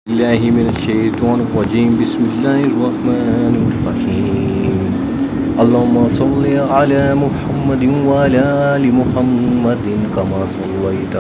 اللہ من الشیطان الرجیم بسم اللہ الرحمن الرحیم اللہم صلی علی محمد وعلی آل محمد کما صلیت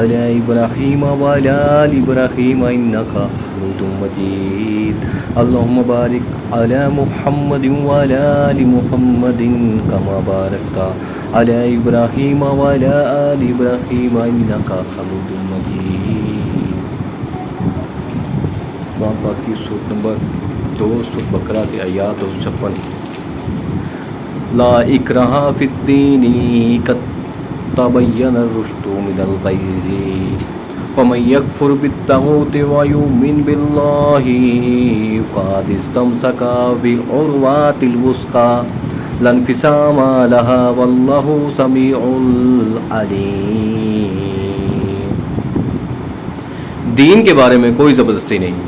علی ابراہیم وعلی آل ابراہیم انکا حمید مجید اللہم بارک علی محمد وعلی آل محمد کما بارکت علی ابراہیم وعلی آل ابراہیم انکا حمید مجید۔ قرآن پاک کی سورۃ نمبر 2 سورۃ بقرہ کی آیات 56۔ لا اکراہ فی الدین قد تبین الرشد من الغی فمن یکفر بالطاغوت ویؤمن باللہ فقد استمسک بالعروۃ الوثقی لا انفصام لها واللہ سمیع علیم۔ دین کے بارے میں کوئی زبردستی نہیں،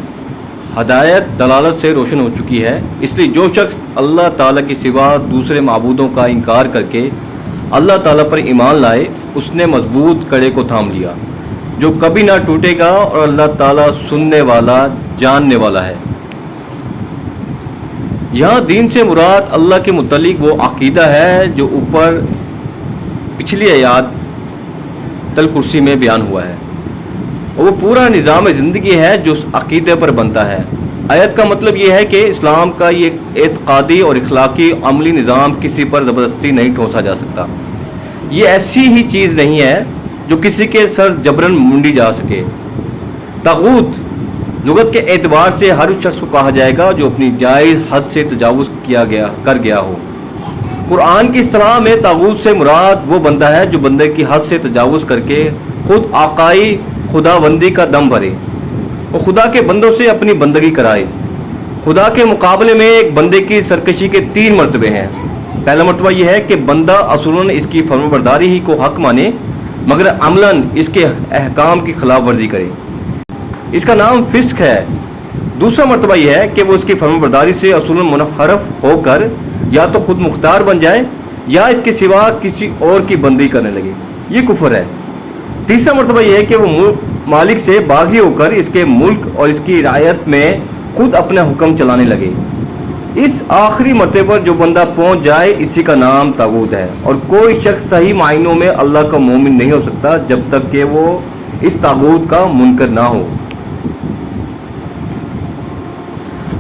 ہدایت دلالت سے روشن ہو چکی ہے، اس لیے جو شخص اللہ تعالیٰ کے سوا دوسرے معبودوں کا انکار کر کے اللہ تعالیٰ پر ایمان لائے اس نے مضبوط کڑے کو تھام لیا جو کبھی نہ ٹوٹے گا، اور اللہ تعالیٰ سننے والا جاننے والا ہے۔ یہاں دین سے مراد اللہ کے متعلق وہ عقیدہ ہے جو اوپر پچھلی آیات تل کرسی میں بیان ہوا ہے، وہ پورا نظام زندگی ہے جو اس عقیدے پر بنتا ہے۔ آیت کا مطلب یہ ہے کہ اسلام کا یہ اعتقادی اور اخلاقی عملی نظام کسی پر زبردستی نہیں ٹھونسا جا سکتا۔ یہ ایسی ہی چیز نہیں ہے جو کسی کے سر جبرن منڈی جا سکے۔ طاغوت لغت کے اعتبار سے ہر اس شخص کو کہا جائے گا جو اپنی جائز حد سے تجاوز کر گیا ہو۔ قرآن کی اصطلاح میں طاغوت سے مراد وہ بندہ ہے جو بندے کی حد سے تجاوز کر کے خود آقائی خدا بندی کا دم بھرے اور خدا کے بندوں سے اپنی بندگی کرائے۔ خدا کے مقابلے میں ایک بندے کی سرکشی کے 3 مرتبے ہیں۔ پہلا مرتبہ یہ ہے کہ بندہ اصولاً اس کی فرمانبرداری ہی کو حق مانے مگر عملاً اس کے احکام کی خلاف ورزی کرے، اس کا نام فسق ہے۔ دوسرا مرتبہ یہ ہے کہ وہ اس کی فرمانبرداری سے اصولاً منحرف ہو کر یا تو خود مختار بن جائے یا اس کے سوا کسی اور کی بندگی کرنے لگے، یہ کفر ہے۔ تیسرا مرتبہ یہ ہے کہ وہ مالک سے باغی ہو کر اس کے ملک اور اس کی رعایت میں خود اپنا حکم چلانے لگے۔ اس آخری مرتبے پر جو بندہ پہنچ جائے اسی کا نام طاغوت ہے، اور کوئی شخص صحیح معنوں میں اللہ کا مومن نہیں ہو سکتا جب تک کہ وہ اس طاغوت کا منکر نہ ہو۔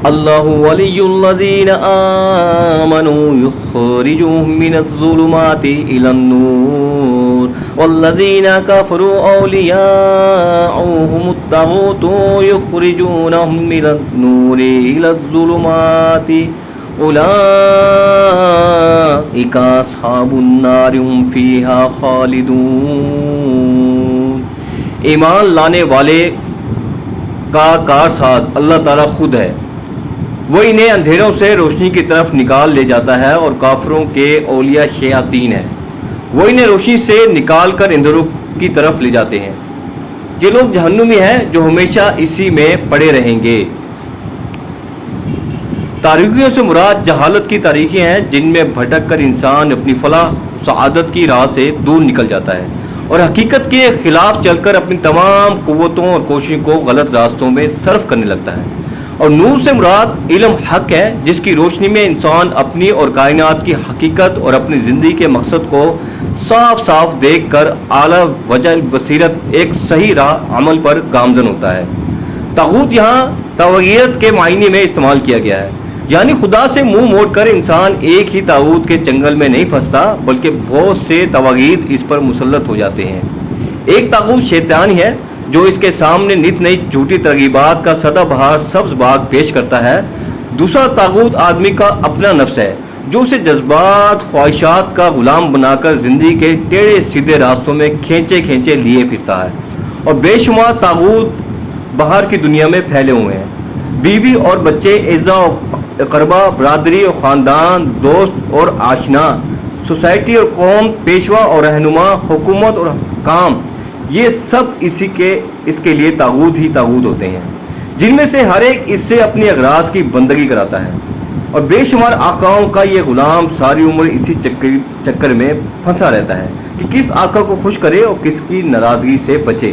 اللہ ولی الذین آمنوا یخرجوہم من الظلمات الی النور والذین کفروا اولیاؤہم الطاغوت یخرجونہم من النور الی الظلمات اولئک اصحاب النار هم فیہا خالدون۔ ایمان لانے والے کا کارساز اللہ تعالیٰ خود ہے، وہ انہیں اندھیروں سے روشنی کی طرف نکال لے جاتا ہے، اور کافروں کے اولیاء شیاطین ہیں، وہ انہیں روشنی سے نکال کر اندھیروں کی طرف لے جاتے ہیں۔ یہ لوگ جہنمی ہیں جو ہمیشہ اسی میں پڑے رہیں گے۔ تاریکیوں سے مراد جہالت کی تاریکیاں ہیں جن میں بھٹک کر انسان اپنی فلاح سعادت کی راہ سے دور نکل جاتا ہے اور حقیقت کے خلاف چل کر اپنی تمام قوتوں اور کوششوں کو غلط راستوں میں صرف کرنے لگتا ہے۔ اور نور سے مراد علم حق ہے جس کی روشنی میں انسان اپنی اور کائنات کی حقیقت اور اپنی زندگی کے مقصد کو صاف صاف دیکھ کر اعلیٰ وجہ بصیرت ایک صحیح راہ عمل پر گامزن ہوتا ہے۔ طاغوت یہاں طاغیت کے معنی میں استعمال کیا گیا ہے، یعنی خدا سے منہ موڑ کر انسان ایک ہی طاغوت کے چنگل میں نہیں پھنستا بلکہ بہت سے طواغیت اس پر مسلط ہو جاتے ہیں۔ ایک طاغوت شیطان ہی ہے جو اس کے سامنے نت نئی جھوٹی ترغیبات کا سدا بہار سبز باغ پیش کرتا ہے۔ دوسرا طاغوت آدمی کا اپنا نفس ہے جو اسے جذبات خواہشات کا غلام بنا کر زندگی کے ٹیڑھے سیدھے راستوں میں کھینچے کھینچے لیے پھرتا ہے، اور بے شمار طاغوت باہر کی دنیا میں پھیلے ہوئے ہیں۔ بیوی اور بچے، اعزاء و اقربا، برادری اور خاندان، دوست اور آشنا، سوسائٹی اور قوم، پیشوا اور رہنما، حکومت اور حکام، یہ سب اس کے لیے طاغوت ہی طاغوت ہوتے ہیں، جن میں سے ہر ایک اس سے اپنی اغراض کی بندگی کراتا ہے، اور بے شمار آقاؤں کا یہ غلام ساری عمر اسی چکر میں پھنسا رہتا ہے کہ کس آقا کو خوش کرے اور کس کی ناراضگی سے بچے۔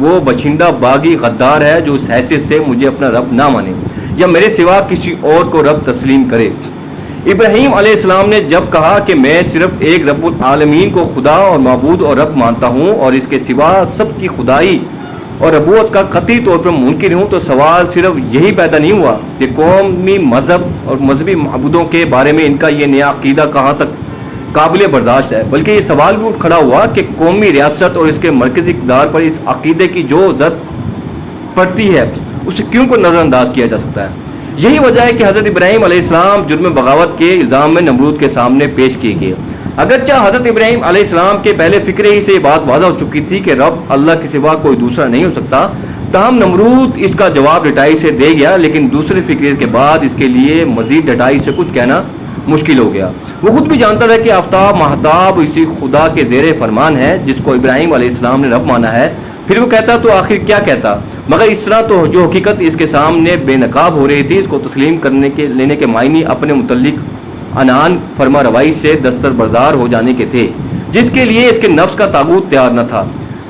وہ بچھنڈا باغی غدار ہے جو اس حیثیت سے مجھے اپنا رب نہ مانے یا میرے سوا کسی اور کو رب تسلیم کرے۔ ابراہیم علیہ السلام نے جب کہا کہ میں صرف ایک رب العالمین کو خدا اور معبود اور رب مانتا ہوں اور اس کے سوا سب کی خدائی اور ربوت کا قطعی طور پر منکر ہوں، تو سوال صرف یہی پیدا نہیں ہوا کہ قومی مذہب اور مذہبی معبودوں کے بارے میں ان کا یہ نیا عقیدہ کہاں تک قابل برداشت ہے، بلکہ یہ سوال بھی اٹھ کھڑا ہوا کہ قومی ریاست اور اس کے مرکزی اقتدار پر اس عقیدے کی جو زد پڑتی ہے اسے کیوں کو نظر انداز کیا جا سکتا ہے۔ یہی وجہ ہے کہ حضرت ابراہیم علیہ السلام جرم بغاوت کے الزام میں نمرود کے سامنے پیش کیے گئے۔ اگرچہ حضرت ابراہیم علیہ السلام کے پہلے فکرے ہی سے یہ بات واضح ہو چکی تھی کہ رب اللہ کے سوا کوئی دوسرا نہیں ہو سکتا، تاہم نمرود اس کا جواب ڈٹائی سے دے گیا، لیکن دوسرے فکرے کے بعد اس کے لیے مزید ڈٹائی سے کچھ کہنا مشکل ہو گیا۔ وہ خود بھی جانتا تھا کہ آفتاب مہتاب اسی خدا کے زیر فرمان ہے جس کو ابراہیم علیہ السلام نے رب مانا ہے، پھر وہ کہتا تو آخر کیا کہتا، مگر اس طرح تو جو حقیقت اس کے سامنے بے نقاب ہو رہی تھی اس کو تسلیم لینے کے معنی اپنے متعلق عنان فرما روائی سے دستربردار ہو جانے کے تھے، جس کے لیے اس کے نفس کا تاغوت تیار نہ تھا،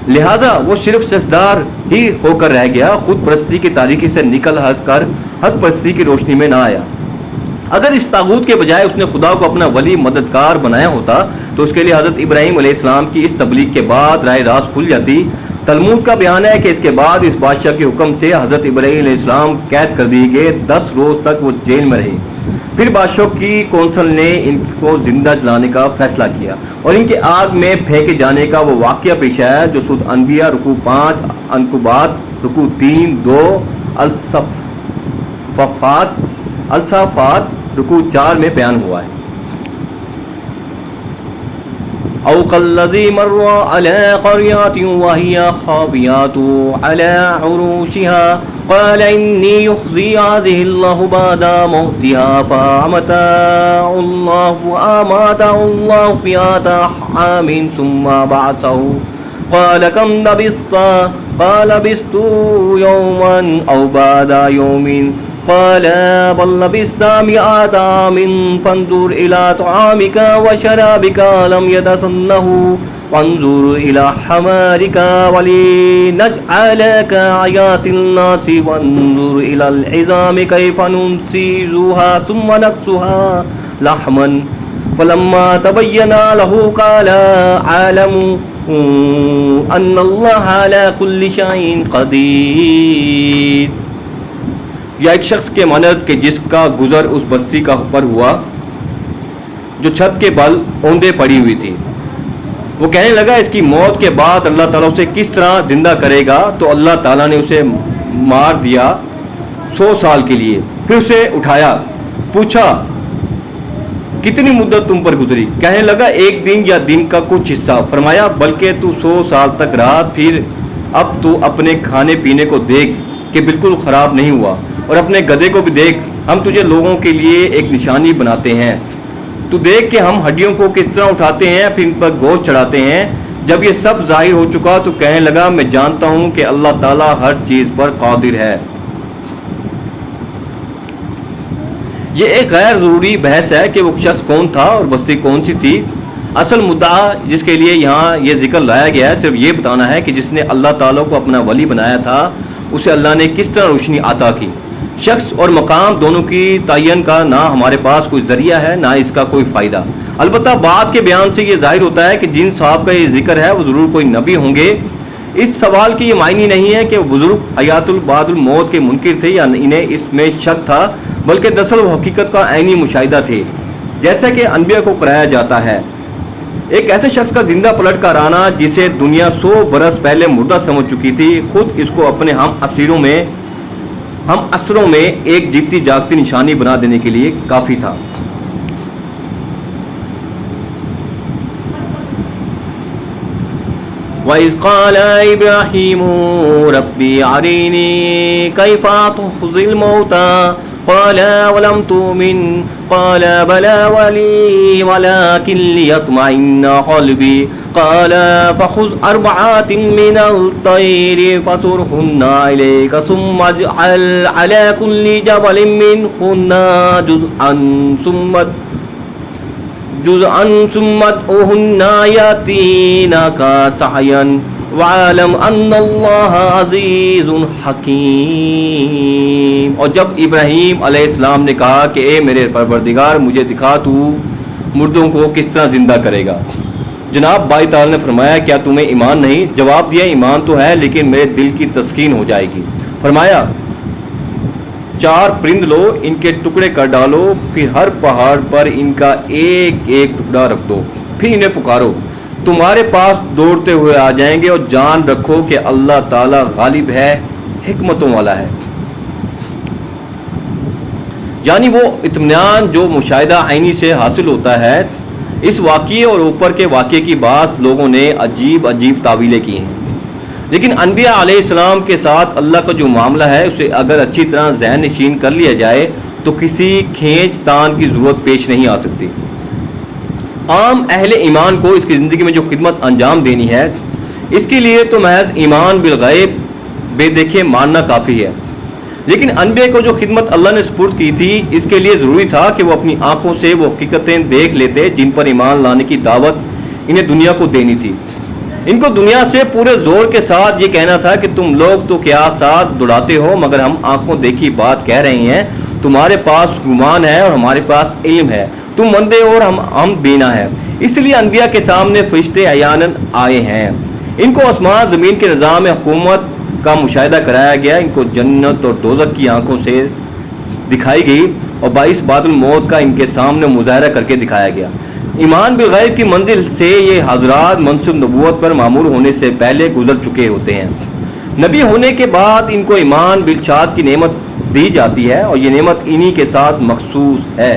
لہذا وہ صرف سجدار ہی ہو کر رہ گیا، خود پرستی کی تاریکی سے نکل کر حق پرستی کی روشنی میں نہ آیا۔ اگر اس تاغوت کے بجائے اس نے خدا کو اپنا ولی مددگار بنایا ہوتا تو اس کے لیے حضرت ابراہیم علیہ السلام کی اس تبلیغ کے بعد راہ راست کھل جاتی۔ تلمود کا بیان ہے کہ اس کے بعد اس بادشاہ کے حکم سے حضرت ابراہیم علیہ السلام قید کر دیے گئے، 10 روز تک وہ جیل میں رہے۔ پھر بادشاہ کی کونسل نے ان کو زندہ جلانے کا فیصلہ کیا اور ان کے آگ میں پھینکے جانے کا وہ واقعہ پیش آیا جو سورۃ انبیاء رکوع 5، عنکبوت رکوع 3، 2، الصافات رکوع 4 میں بیان ہوا ہے۔ او کالذی مر علی قریۃ وہی خاویۃ علی عروشها قال انی یخزی هذه اللہ بعد موتها فاماتہ اللہ مئۃ عام ثم بعثه قال کم لبثت قال لبثت یوما او بعد یوم قال بل لبثت 100 عام فانظر إلى طعامك وشرابك لم يتسنه وانظر إلى حمارك ولنجعلك آيات للناس وانظر إلى العظام كيف ننشزها ثم نكسوها لحما فلما تبين له قال أعلم أن الله على كل شيء قدير۔ یا ایک شخص کے مانند کہ جس کا گزر اس بستی کا پر ہوا جو چھت کے بل اوندے پڑی ہوئی تھی، وہ کہنے لگا اس کی موت کے بعد اللہ تعالیٰ اسے کس طرح زندہ کرے گا، تو اللہ تعالیٰ نے اسے مار دیا 100 سال کے لیے، پھر اسے اٹھایا، پوچھا کتنی مدت تم پر گزری، کہنے لگا 1 دن یا دن کا کچھ حصہ، فرمایا بلکہ تو 100 سال تک رہا، پھر اب تو اپنے کھانے پینے کو دیکھ کہ بالکل خراب نہیں ہوا، اور اپنے گدھے کو بھی دیکھ، ہم تجھے لوگوں کے لیے ایک نشانی بناتے ہیں، تو دیکھ کہ ہم ہڈیوں کو کس طرح اٹھاتے ہیں پھر ان پر گوشت چڑھاتے ہیں۔ جب یہ سب ظاہر ہو چکا تو کہنے لگا میں جانتا ہوں کہ اللہ تعالیٰ ہر چیز پر قادر ہے۔ یہ ایک غیر ضروری بحث ہے کہ وہ شخص کون تھا اور بستی کون سی تھی۔ اصل مدعا جس کے لیے یہاں یہ ذکر لایا گیا ہے صرف یہ بتانا ہے کہ جس نے اللہ تعالیٰ کو اپنا ولی بنایا تھا اسے اللہ نے کس طرح روشنی عطا کی۔ شخص اور مقام دونوں کی تعین کا نہ ہمارے پاس کوئی ذریعہ ہے نہ اس کا کوئی فائدہ، البتہ بعد کے بیان سے یہ ظاہر ہوتا ہے کہ جن صاحب کا یہ ذکر ہے وہ ضرور کوئی نبی ہوں گے۔ اس سوال کی یہ معنی نہیں ہے کہ وہ بزرگ حیات بعد الموت کے منکر تھے یا انہیں اس میں شک تھا، بلکہ دراصل وہ حقیقت کا عینی مشاہدہ تھے، جیسا کہ انبیاء کو کرایا جاتا ہے۔ ایک ایسے شخص کا زندہ پلٹ کر آنا جسے دنیا 100 برس پہلے مردہ سمجھ چکی تھی، خود اس کو اپنے ہم اسروں میں ایک جیتی جاگتی نشانی بنا دینے کے لیے کافی تھا۔ وَإِذْ قَالَ إِبْرَاهِيمُ رَبِّ أَرِنِي كَيْفَ تُحْيِي الْمَوْتَى قال ولم تؤمن قال بلى ولكن ليطمئن قلبي قال فخذ 4 من الطير فصرهن إليك ثم اجعل على كل جبل منهن جزءا ثم ادعهن يأتينك سعيا وَعَلَمْ أَنَّ اللَّهَ عَزِيزٌ حَكِيمٌ۔ اور جب ابراہیم علیہ السلام نے کہا کہ اے میرے پروردگار مجھے دکھا تو مردوں کو کس طرح زندہ کرے گا، جناب باری تعالیٰ نے فرمایا کیا تمہیں ایمان نہیں؟ جواب دیا ایمان تو ہے لیکن میرے دل کی تسکین ہو جائے گی۔ فرمایا 4 پرند لو، ان کے ٹکڑے کر ڈالو، پھر ہر پہاڑ پر ان کا ایک ایک ٹکڑا رکھ دو، پھر انہیں پکارو، تمہارے پاس دوڑتے ہوئے آ جائیں گے، اور جان رکھو کہ اللہ تعالیٰ غالب ہے، حکمتوں والا ہے۔ یعنی وہ اطمینان جو مشاہدہ عینی سے حاصل ہوتا ہے، اس واقعے اور اوپر کے واقعے کی بعض لوگوں نے عجیب عجیب تعویلیں کی ہیں، لیکن انبیاء علیہ السلام کے ساتھ اللہ کا جو معاملہ ہے اسے اگر اچھی طرح ذہن نشین کر لیا جائے تو کسی کھینچ تان کی ضرورت پیش نہیں آ سکتی۔ عام اہل ایمان کو اس کی زندگی میں جو خدمت انجام دینی ہے، اس کے لیے تو محض ایمان بالغیب بے دیکھے ماننا کافی ہے، لیکن انبیاء کو جو خدمت اللہ نے سپرد کی تھی اس کے لیے ضروری تھا کہ وہ اپنی آنکھوں سے وہ حقیقتیں دیکھ لیتے جن پر ایمان لانے کی دعوت انہیں دنیا کو دینی تھی۔ ان کو دنیا سے پورے زور کے ساتھ یہ کہنا تھا کہ تم لوگ تو کیا ساتھ دوڑاتے ہو، مگر ہم آنکھوں دیکھی بات کہہ رہے ہیں، تمہارے پاس گمان ہے اور ہمارے پاس علم ہے، تم اندھے اور ہم بینا ہے۔ اس لیے انبیاء کے سامنے فرشتے عیاناً آئے ہیں، ان کو آسمان زمین کے نظام حکومت کا مشاہدہ کرایا گیا، ان کو جنت اور دوزخ کی آنکھوں سے دکھائی گئی اور باعث بعد الموت کا ان کے سامنے مظاہرہ کر کے دکھایا گیا۔ ایمان بالغیب کی منزل سے یہ حضرات منصب نبوت پر معمور ہونے سے پہلے گزر چکے ہوتے ہیں۔ نبی ہونے کے بعد ان کو ایمان بالشاد کی نعمت دی جاتی ہے اور یہ نعمت انہی کے ساتھ مخصوص ہے۔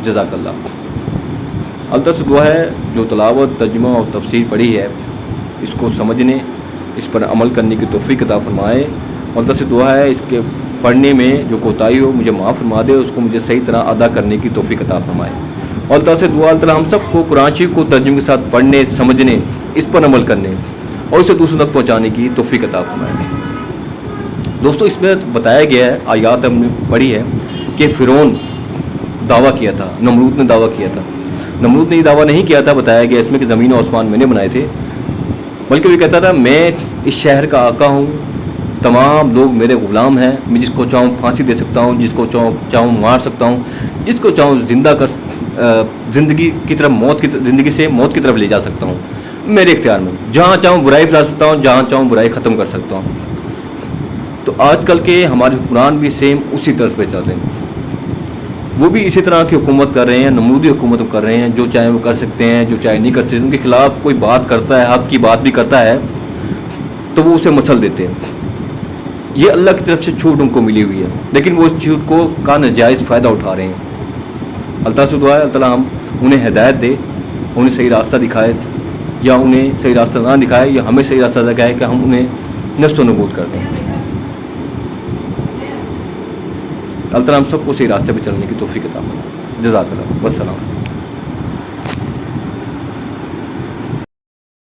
جزاک اللہ۔ اللہ سے دعا ہے جو تلاوت ترجمہ اور تفسیر پڑھی ہے اس کو سمجھنے اس پر عمل کرنے کی توفیق عطا فرمائے۔ اللہ سے دعا ہے اس کے پڑھنے میں جو کوتاہی ہو مجھے معاف فرما دے، اس کو مجھے صحیح طرح ادا کرنے کی توفیق عطا فرمائے۔ اور اللہ سے دعا اللہ ہم سب کو قرآن شریف کو ترجمے کے ساتھ پڑھنے، سمجھنے، اس پر عمل کرنے اور اسے دوسروں تک پہنچانے کی توفیق عطا فرمائے۔ دوستو اس میں بتایا گیا ہے، آیات ہم نے پڑھی ہے کہ فرعون دعویٰ کیا تھا، نمرود نے دعویٰ کیا تھا۔ نمرود نے یہ دعویٰ نہیں کیا تھا بتایا گیا اس میں کہ زمین و آسمان میں نے بنائے تھے، بلکہ وہ کہتا تھا میں اس شہر کا آقا ہوں، تمام لوگ میرے غلام ہیں، میں جس کو چاہوں پھانسی دے سکتا ہوں، جس کو چاہوں مار سکتا ہوں، جس کو چاہوں زندہ کر زندگی کی طرف زندگی سے موت کی طرف لے جا سکتا ہوں، میرے اختیار میں، جہاں چاہوں برائی پھیلا سکتا ہوں، جہاں چاہوں برائی ختم کر سکتا ہوں۔ تو آج کل کے ہمارے حکمران بھی سیم اسی طرز پہ چل رہے ہیں، وہ بھی اسی طرح کی حکومت کر رہے ہیں، نمرودی حکومت کر رہے ہیں، جو چاہے وہ کر سکتے ہیں، جو چاہے نہیں کر سکتے، ان کے خلاف کوئی بات کرتا ہے، حق کی بات بھی کرتا ہے تو وہ اسے مسل دیتے ہیں۔ یہ اللہ کی طرف سے چھوٹ ان کو ملی ہوئی ہے، لیکن وہ اس چھوٹ کا ناجائز فائدہ اٹھا رہے ہیں۔ اللہ سے دعا ہے اللہ تعالیٰ انہیں ہدایت دے، انہیں صحیح راستہ دکھائے، یا انہیں صحیح راستہ نہ دکھائے، یا ہمیں صحیح راستہ دکھائے کہ ہم انہیں نست و نبوت کر دیں۔ اللہ تعالیٰ ہم سب کو صحیح راستے پہ چلنے کی توفیق عطا فرمائے۔ جزاک اللہ، والسلام۔